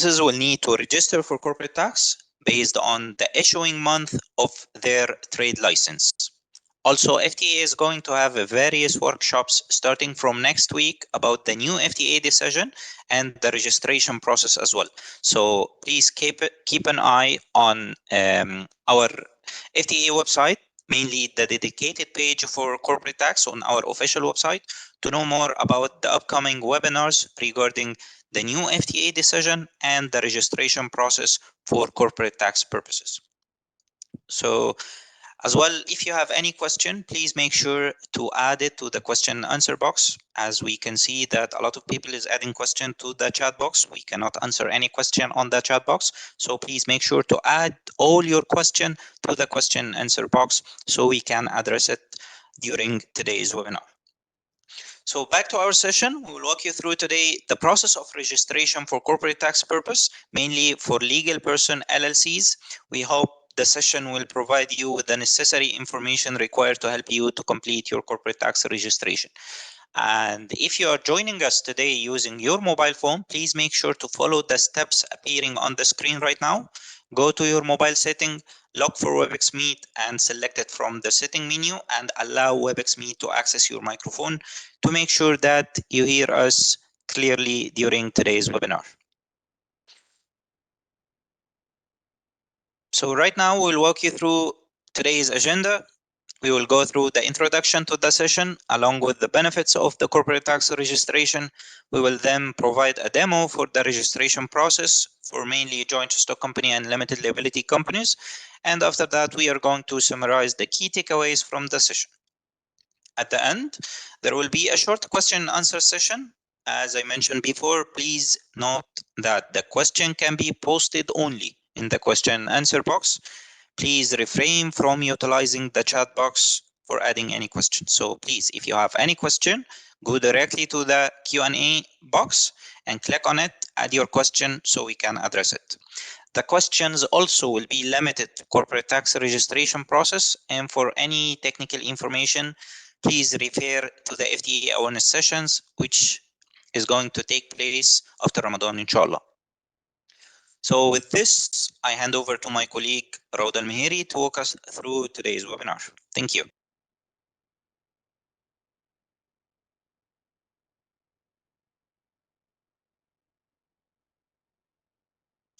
businesses will need to register for corporate tax based on the issuing month of their trade license. Also, FTA is going to have various workshops starting from next week about the new FTA decision and the registration process as well. So please keep an eye on our FTA website, mainly the dedicated page for corporate tax on our official website, to know more about the upcoming webinars regarding the new FTA decision and the registration process for corporate tax purposes. So as well, if you have any question, please make sure to add it to the question and answer box. As we can see that a lot of people is adding question to the chat box. We cannot answer any question on the chat box. So please make sure to add all your question to the question and answer box so we can address it during today's webinar. So back to our session, we will walk you through today the process of registration for corporate tax purpose, mainly for legal person LLCs. We hope the session will provide you with the necessary information required to help you to complete your corporate tax registration. And if you are joining us today using your mobile phone, please make sure to follow the steps appearing on the screen right now. Go to your mobile setting, look for WebEx Meet and select it from the setting menu and allow WebEx Meet to access your microphone to make sure that you hear us clearly during today's webinar. So right now we'll walk you through today's agenda. We will go through the introduction to the session along with the benefits of the corporate tax registration. We will then provide a demo for the registration process for mainly joint stock company and limited liability companies. And after that, we are going to summarize the key takeaways from the session. At the end, there will be a short question and answer session. As I mentioned before, please note that the question can be posted only in the question and answer box. Please refrain from utilizing the chat box for adding any questions. So please, if you have any question, go directly to the Q&A box and click on it, add your question so we can address it. The questions also will be limited to corporate tax registration process, and for any technical information, please refer to the FTA awareness sessions, which is going to take place after Ramadan, inshallah. So with this, I hand over to my colleague, Raud Al-Mihiri, to walk us through today's webinar. Thank you.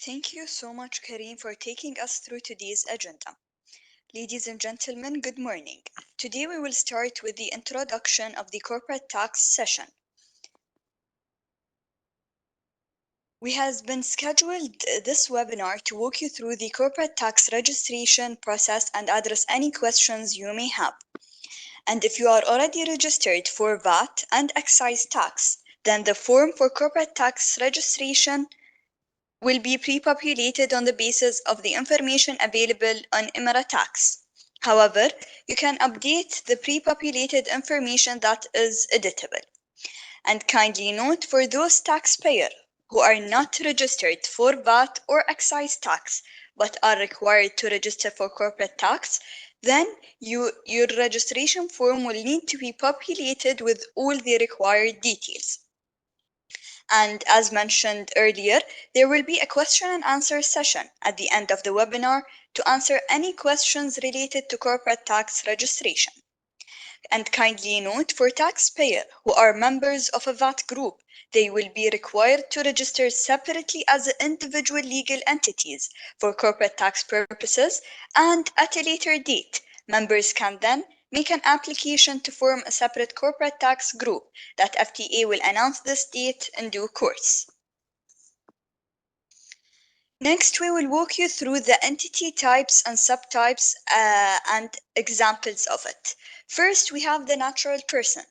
Thank you so much, Kareem, for taking us through today's agenda. Ladies and gentlemen, good morning. Today we will start with the introduction of the corporate tax session. We have been scheduled this webinar to walk you through the corporate tax registration process and address any questions you may have. And if you are already registered for VAT and excise tax, then the form for corporate tax registration will be pre-populated on the basis of the information available on Emara Tax. However, you can update the pre-populated information that is editable. And kindly note, for those taxpayers who are not registered for VAT or excise tax but are required to register for corporate tax, then your registration form will need to be populated with all the required details. And as mentioned earlier, there will be a question and answer session at the end of the webinar to answer any questions related to corporate tax registration. And kindly note, for taxpayers who are members of a VAT group, they will be required to register separately as individual legal entities for corporate tax purposes, and at a later date, members can then make an application to form a separate corporate tax group that FTA will announce this date in due course. Next, we will walk you through the entity types and subtypes and examples of it. First, we have the natural person.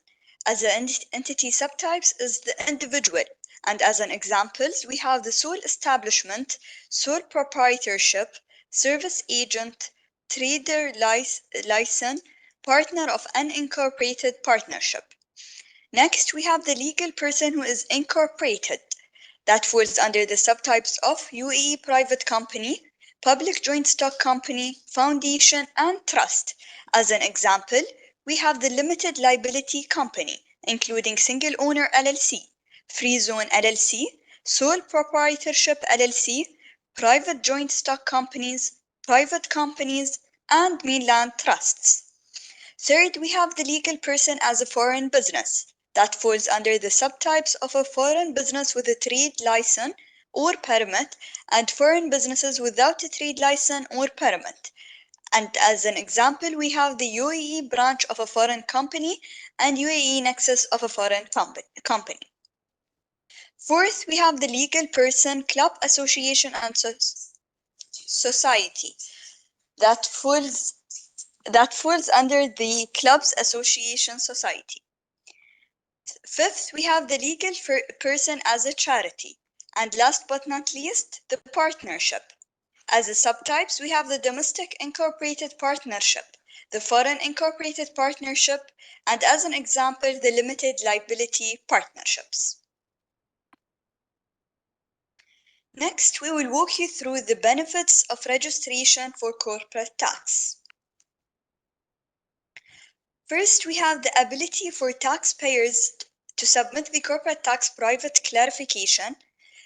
As an entity subtypes is the individual, and as an examples, we have the sole establishment, sole proprietorship, service agent, trader license, partner of unincorporated partnership. Next, we have the legal person who is incorporated. That falls under the subtypes of UAE private company, public joint stock company, foundation, and trust. As an example, we have the limited liability company, including single owner LLC, free zone LLC, sole proprietorship LLC, private joint stock companies, private companies, and mainland trusts. Third, we have the legal person as a foreign business. That falls under the subtypes of a foreign business with a trade license or permit and foreign businesses without a trade license or permit. And as an example, we have the UAE branch of a foreign company and UAE nexus of a foreign company. Fourth, we have the legal person, club, association, and society. That falls under the clubs, association, society. Fifth, we have the legal person as a charity. And last but not least, the partnership. As a subtypes, we have the domestic incorporated partnership, the foreign incorporated partnership, and as an example, the limited liability partnerships. Next, we will walk you through the benefits of registration for corporate tax. First, we have the ability for taxpayers to submit the corporate tax private clarification.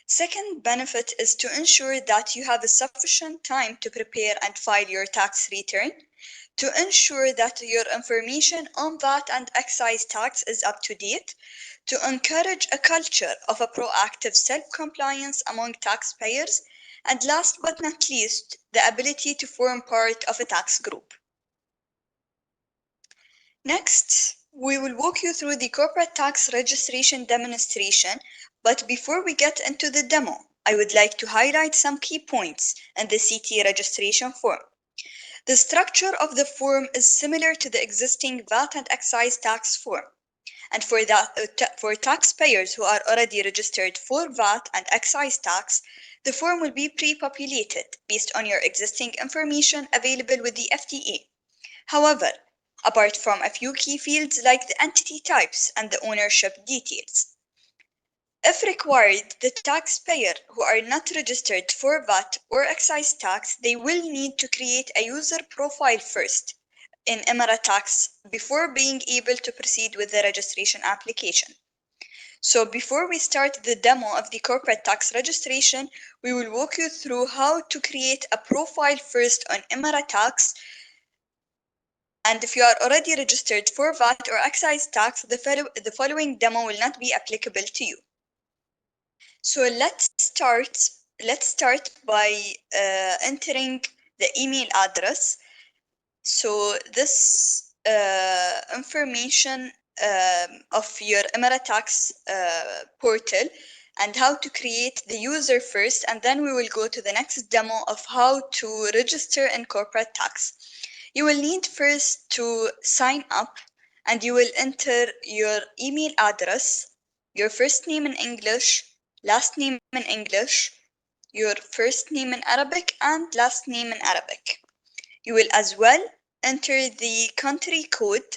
Second benefit is to ensure that you have a sufficient time to prepare and file your tax return, to ensure that your information on VAT and excise tax is up to date, to encourage a culture of a proactive self-compliance among taxpayers, and last but not least, the ability to form part of a tax group. Next, we will walk you through the corporate tax registration demonstration, but before we get into the demo, I would like to highlight some key points in the CT registration form. The structure of the form is similar to the existing VAT and excise tax form. And for taxpayers who are already registered for VAT and excise tax, the form will be pre-populated based on your existing information available with the FTA. However, apart from a few key fields like the entity types and the ownership details. If required, the taxpayer who are not registered for VAT or excise tax, they will need to create a user profile first in Emara Tax before being able to proceed with the registration application. So before we start the demo of the corporate tax registration, we will walk you through how to create a profile first on Emara Tax. And if you are already registered for VAT or excise tax, the following demo will not be applicable to you. So let's start by entering the email address. So this information of your Emara Tax portal and how to create the user first, and then we will go to the next demo of how to register in corporate tax. You will need first to sign up, and you will enter your email address, your first name in English, last name in English, your first name in Arabic, and last name in Arabic. You will as well enter the country code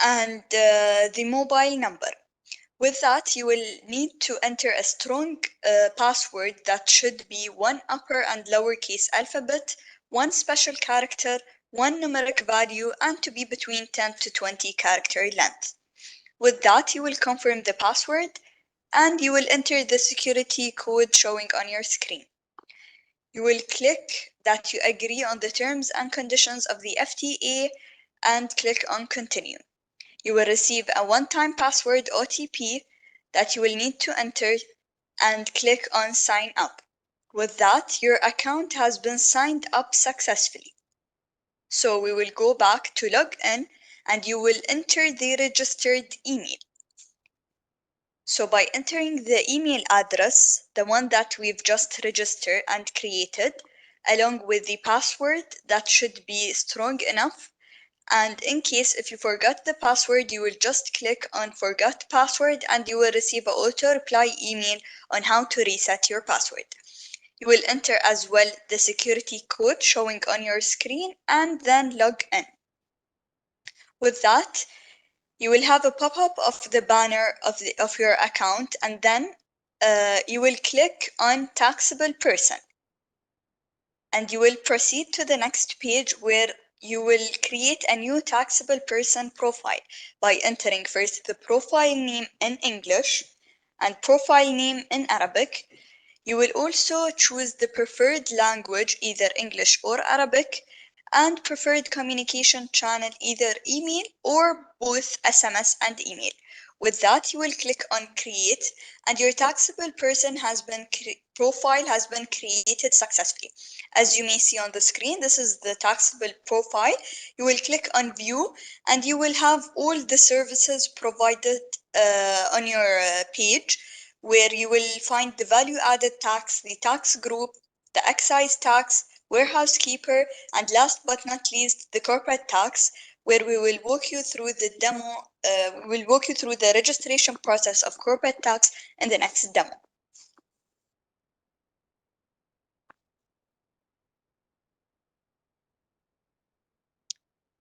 and the mobile number. With that, you will need to enter a strong password that should be one upper and lowercase alphabet, one special character, one numeric value, and to be between 10 to 20 character length. With that, you will confirm the password and you will enter the security code showing on your screen. You will click that you agree on the terms and conditions of the FTA and click on continue. You will receive a one-time password OTP that you will need to enter and click on sign up. With that, your account has been signed up successfully. So we will go back to log in and you will enter the registered email. So by entering the email address, the one that we've just registered and created, along with the password that should be strong enough, and in case if you forgot the password, you will just click on forgot password and you will receive an auto reply email on how to reset your password. You will enter as well the security code showing on your screen and then log in. With that, you will have a pop-up of the banner of your account, and then you will click on taxable person and you will proceed to the next page where you will create a new taxable person profile by entering first the profile name in English and profile name in Arabic. You will also choose the preferred language, either English or Arabic, and preferred communication channel, either email or both SMS and email. With that, you will click on create and your taxable person profile has been created successfully. As you may see on the screen, this is the taxable profile. You will click on view and you will have all the services provided on your page, where you will find the value added tax, the tax group, the excise tax, warehouse keeper, and last but not least, the corporate tax, where we will walk you through the demo. We will walk you through the registration process of corporate tax in the next demo.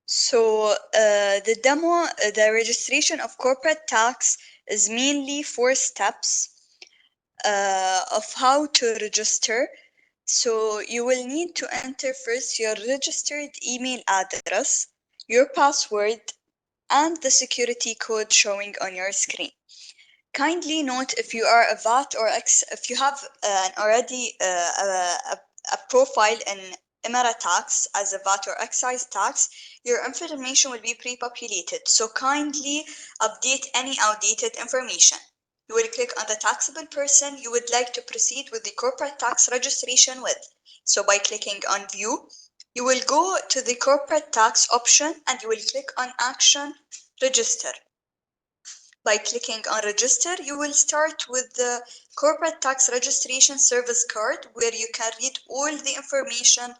So the registration of corporate tax is mainly 4 steps of how to register. So you will need to enter first your registered email address, your password, and the security code showing on your screen. Kindly note, if you are a VAT or if you have already a profile in Emara Tax as a VAT or excise tax, your information will be pre-populated. So kindly update any outdated information. You will click on the taxable person you would like to proceed with the corporate tax registration with. So by clicking on view, you will go to the corporate tax option and you will click on action register. By clicking on register, you will start with the corporate tax registration service card, where you can read all the information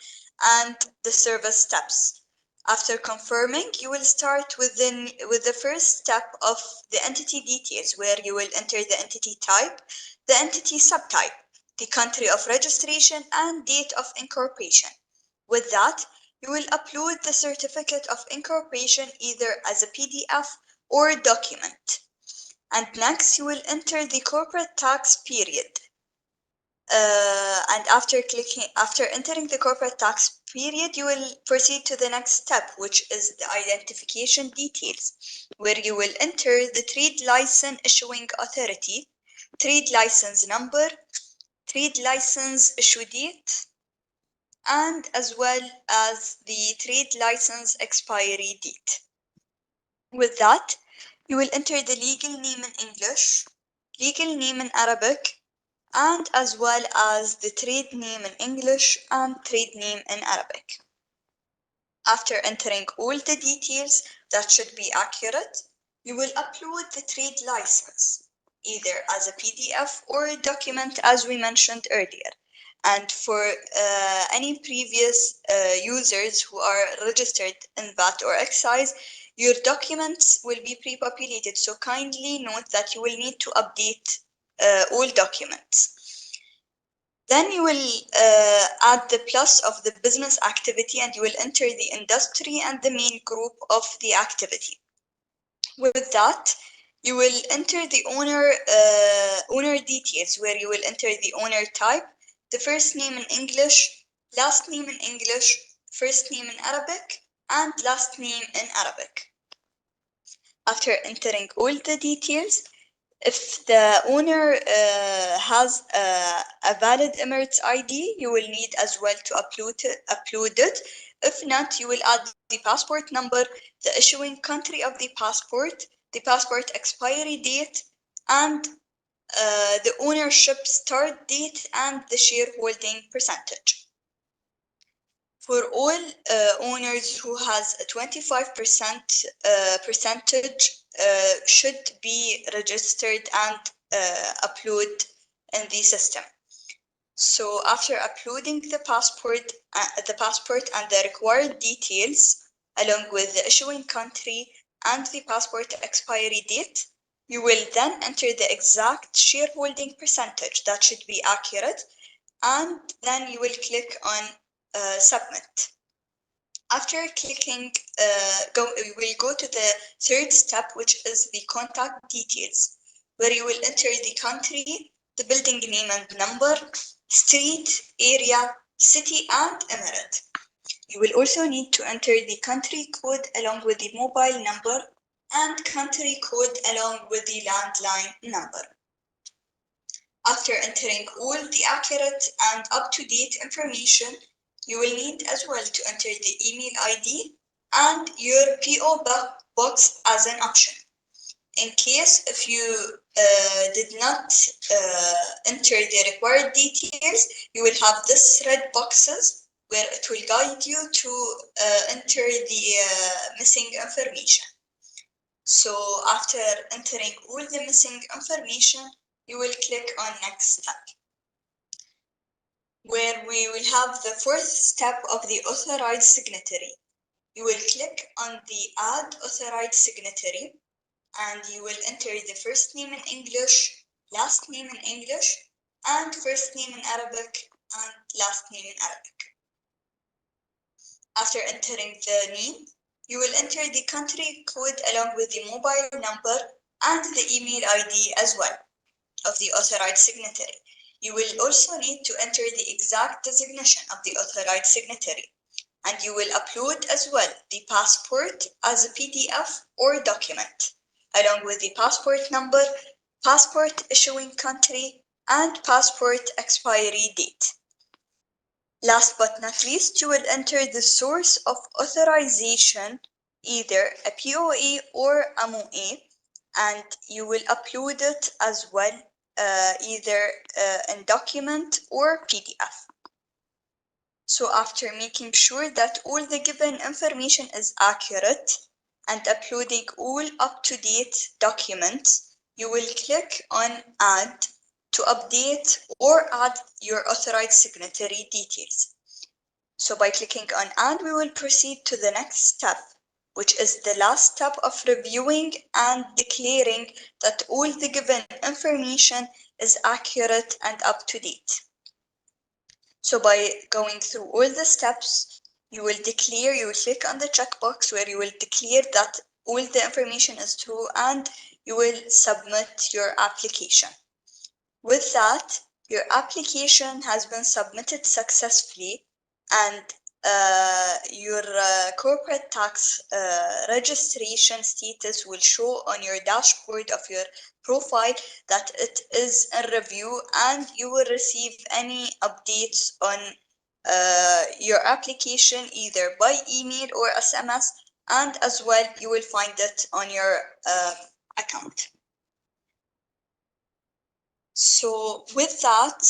and the service steps. After confirming, you will start with the first step of the entity details, where you will enter the entity type, the entity subtype, the country of registration, and date of incorporation. With that, you will upload the certificate of incorporation either as a PDF or document. And next, you will enter the corporate tax period. And after entering the corporate tax period, you will proceed to the next step, which is the identification details, where you will enter the trade license issuing authority, trade license number, trade license issue date, and as well as the trade license expiry date. With that, you will enter the legal name in English, legal name in Arabic, and as well as the trade name in English and trade name in Arabic. After entering all the details that should be accurate, you will upload the trade license, either as a PDF or a document, as we mentioned earlier. And for any previous users who are registered in VAT or excise, your documents will be pre-populated. So kindly note that you will need to update all documents. Then you will add the plus of the business activity and you will enter the industry and the main group of the activity. With that, you will enter the owner details, where you will enter the owner type, the first name in English, last name in English, first name in Arabic, and last name in Arabic. After entering all the details, if the owner has a valid Emirates ID, you will need as well to upload it. If not, you will add the passport number, the issuing country of the passport expiry date, and the ownership start date and the shareholding percentage. For all owners who has a 25% percentage should be registered and upload in the system. So after uploading the passport and the required details, along with the issuing country and the passport expiry date, you will then enter the exact shareholding percentage that should be accurate, and then you will click on submit. After clicking, we will go to the third step, which is the contact details, where you will enter the country, the building name and number, street, area, city, and emirate. You will also need to enter the country code along with the mobile number and country code along with the landline number. After entering all the accurate and up-to-date information, you will need as well to enter the email ID and your PO box as an option. In case if you did not enter the required details, you will have this red boxes where it will guide you to enter the missing information. So after entering all the missing information, you will click on next step, where we will have the fourth step of the authorized signatory. You will click on the add authorized signatory and you will enter the first name in English, last name in English, and first name in Arabic and last name in Arabic. After entering the name, you will enter the country code along with the mobile number and the email ID as well of the authorized signatory. You will also need to enter the exact designation of the authorized signatory, and you will upload as well the passport as a PDF or document, along with the passport number, passport issuing country, and passport expiry date. Last but not least, you will enter the source of authorization, either a POA or a MOA, and you will upload it as well, either in document or PDF. So after making sure that all the given information is accurate and uploading all up-to-date documents, you will click on Add to update or add your authorized signatory details. So by clicking on Add, we will proceed to the next step, which is the last step of reviewing and declaring that all the given information is accurate and up to date. So by going through all the steps, you will click on the checkbox where you will declare that all the information is true and you will submit your application. With that, your application has been submitted successfully and your corporate tax registration status will show on your dashboard of your profile that it is in review, and you will receive any updates on your application either by email or SMS, and as well you will find it on your account. So with that,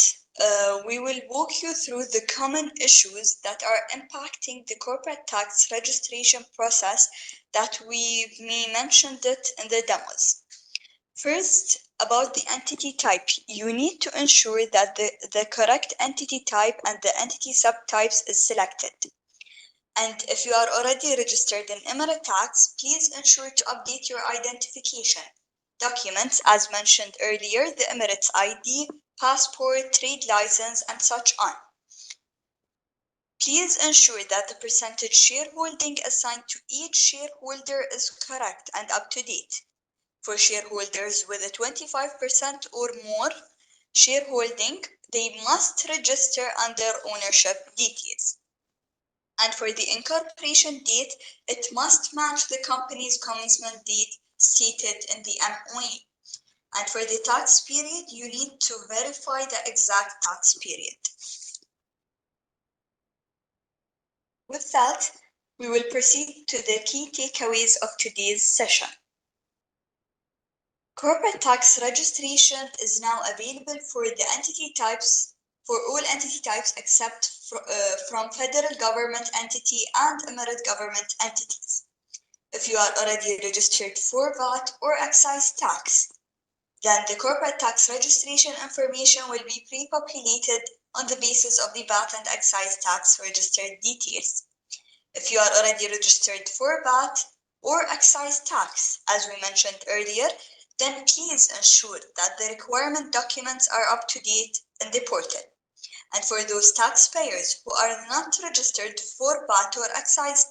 we will walk you through the common issues that are impacting the corporate tax registration process that we may mentioned it in the demos. First, about the entity type, you need to ensure that the correct entity type and the entity subtypes is selected. And if you are already registered in Emara Tax, please ensure to update your identification documents as mentioned earlier, the Emirates ID, passport, trade license, and such on. Please ensure that the percentage shareholding assigned to each shareholder is correct and up to date. For shareholders with a 25% or more shareholding, they must register under ownership details. And for the incorporation date, it must match the company's commencement date stated in the MOA. And for the tax period, you need to verify the exact tax period. With that, we will proceed to the key takeaways of today's session. Corporate tax registration is now available for the entity types, for all entity types except from federal government entity and emirate government entities. If you are already registered for VAT or excise tax, then the corporate tax registration information will be pre-populated on the basis of the VAT and excise tax registered details. If you are already registered for VAT or excise tax, as we mentioned earlier, then please ensure that the requirement documents are up to date in the portal. And for those taxpayers who are not registered for VAT or excise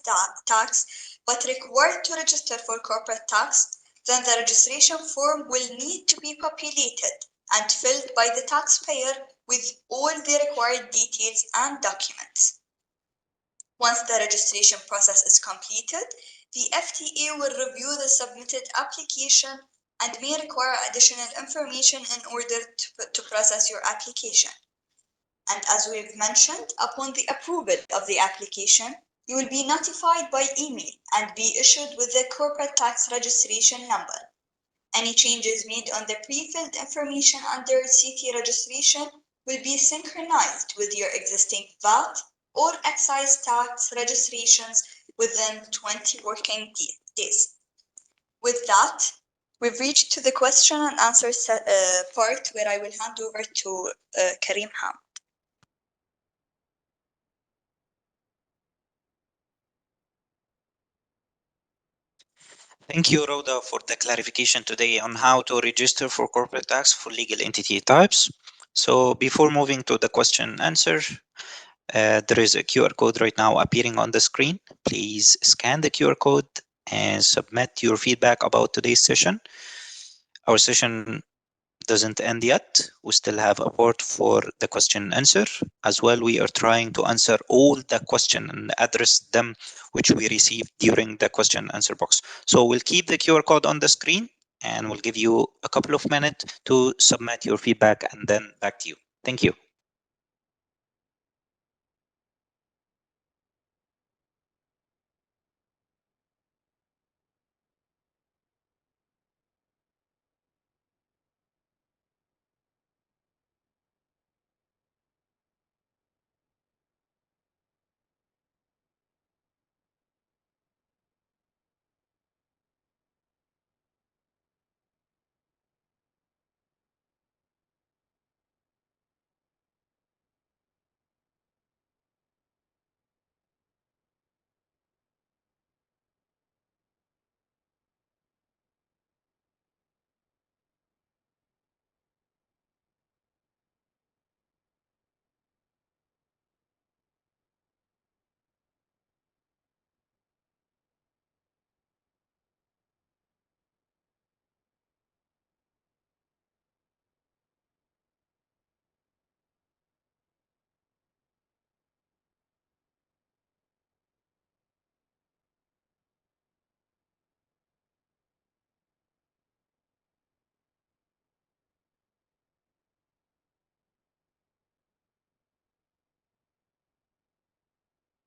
tax, but required to register for corporate tax, then the registration form will need to be populated and filled by the taxpayer with all the required details and documents. Once the registration process is completed, the FTA will review the submitted application and may require additional information in order to process your application. And as we've mentioned, upon the approval of the application, you will be notified by email and be issued with the corporate tax registration number. Any changes made on the pre-filled information under CT registration will be synchronized with your existing VAT or excise tax registrations within 20 working days. With that, we've reached to the question and answer part where I will hand over to Karim Ham. Thank you, Rhoda, for the clarification today on how to register for corporate tax for legal entity types. So before moving to the question and answer, there is a QR code right now appearing on the screen. Please scan the QR code and submit your feedback about today's session. Our session doesn't end yet. We still have a part for the question and answer. As well, we are trying to answer all the question and address them which we received during the question and answer box. So we'll keep the QR code on the screen and we'll give you a couple of minutes to submit your feedback and then back to you. Thank you.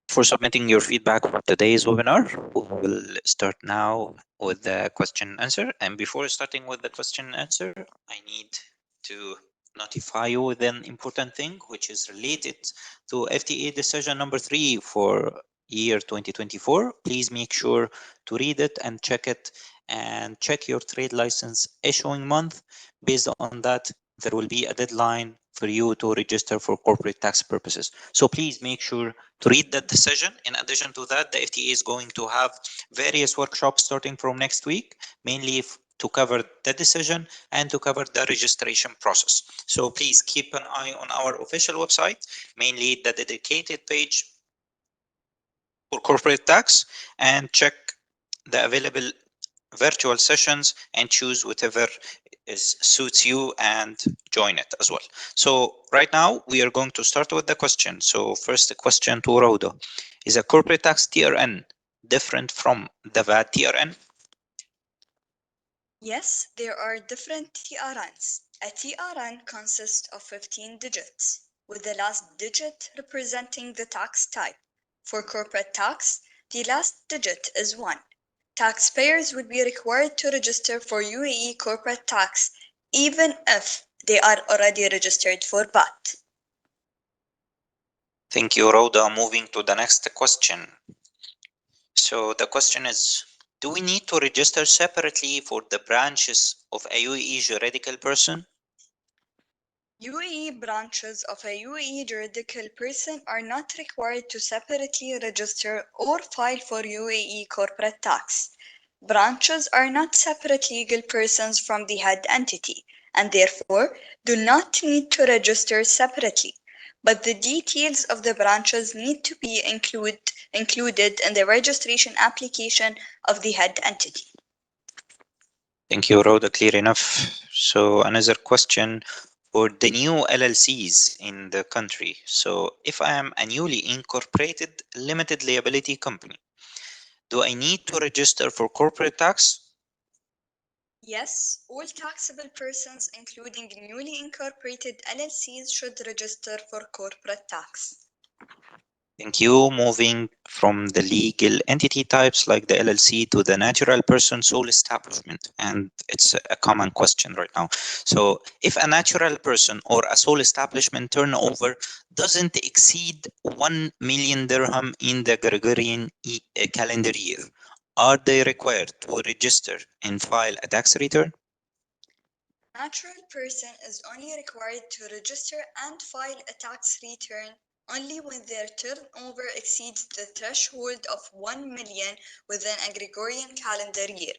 For submitting your feedback for today's webinar. We will start now with the question and answer. And before starting with the question and answer, I need to notify you with an important thing, which is related to FTA decision number 3 for year 2024. Please make sure to read it and check your trade license issuing month. Based on that, there will be a deadline for you to register for corporate tax purposes. So please make sure to read that decision. In addition to that, the FTA is going to have various workshops starting from next week, mainly to cover the decision and to cover the registration process. So please keep an eye on our official website, mainly the dedicated page for corporate tax, and check the available virtual sessions and choose whatever suits you and join it as well. So right now we are going to start with the question. So first the question to Rhoda. Is a corporate tax TRN different from the VAT TRN? Yes, there are different TRNs. A TRN consists of 15 digits, with the last digit representing the tax type. For corporate tax, the last digit is 1. Taxpayers would be required to register for UAE corporate tax even if they are already registered for VAT. Thank you, Rhoda. Moving to the next question. So the question is, do we need to register separately for the branches of a UAE juridical person? UAE branches of a UAE juridical person are not required to separately register or file for UAE corporate tax. Branches are not separate legal persons from the head entity and therefore do not need to register separately. But the details of the branches need to be included in the registration application of the head entity. Thank you, Rhoda. Clear enough. So another question for the new LLCs in the country. So if I am a newly incorporated limited liability company, do I need to register for corporate tax? Yes, all taxable persons, including newly incorporated LLCs, should register for corporate tax. Thank you. Moving from the legal entity types like the LLC to the natural person sole establishment. And it's a common question right now. So if a natural person or a sole establishment turnover doesn't exceed 1 million dirham in the Gregorian calendar year, are they required to register and file a tax return? Natural person is only required to register and file a tax return only when their turnover exceeds the threshold of 1 million within a Gregorian calendar year.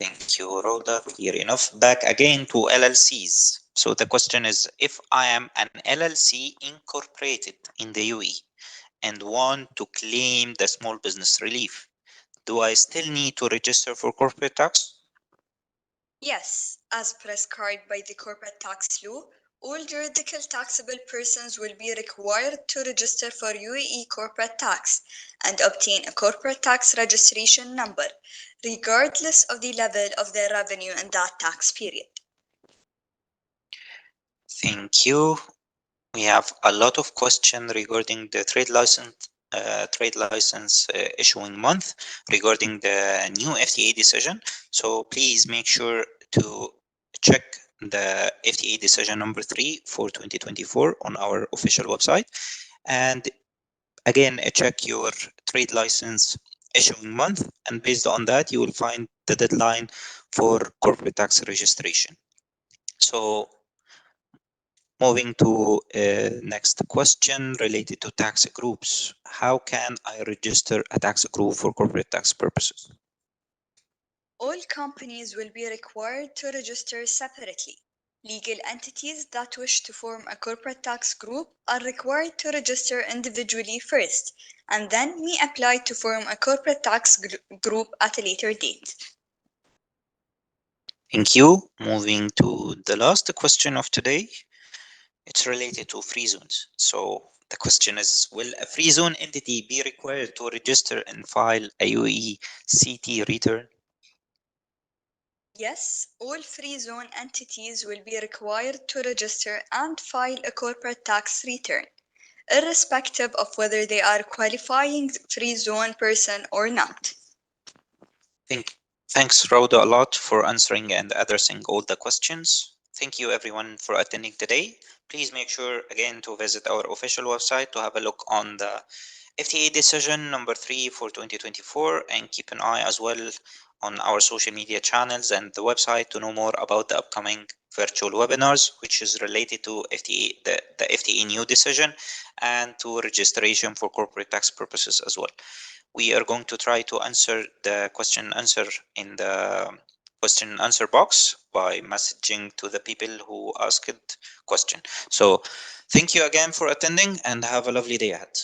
Thank you, Rhoda. Clear enough. Back again to LLCs. So the question is, if I am an LLC incorporated in the UAE and want to claim the small business relief, do I still need to register for corporate tax? Yes, as prescribed by the corporate tax law, all juridical taxable persons will be required to register for UAE corporate tax and obtain a corporate tax registration number, regardless of the level of their revenue in that tax period. Thank you. We have a lot of questions regarding the trade license issuing month regarding the new FTA decision. So please make sure to check the FTA decision number 3 for 2024 on our official website. And again, check your trade license issuing month. And based on that, you will find the deadline for corporate tax registration. So moving to next question related to tax groups. How can I register a tax group for corporate tax purposes? All companies will be required to register separately. Legal entities that wish to form a corporate tax group are required to register individually first, and then may apply to form a corporate tax group at a later date. Thank you. Moving to the last question of today. It's related to free zones. So the question is, will a free zone entity be required to register and file a UAE CT return? Yes, all free zone entities will be required to register and file a corporate tax return, irrespective of whether they are qualifying free zone person or not. Thanks, Rhoda, a lot for answering and addressing all the questions. Thank you, everyone, for attending today. Please make sure, again, to visit our official website to have a look on the FTA decision number 3 for 2024 and keep an eye as well on our social media channels and the website to know more about the upcoming virtual webinars, which is related to FTA, the FTA new decision and to registration for corporate tax purposes as well. We are going to try to answer the question and answer in the question and answer box by messaging to the people who asked question. So thank you again for attending and have a lovely day ahead.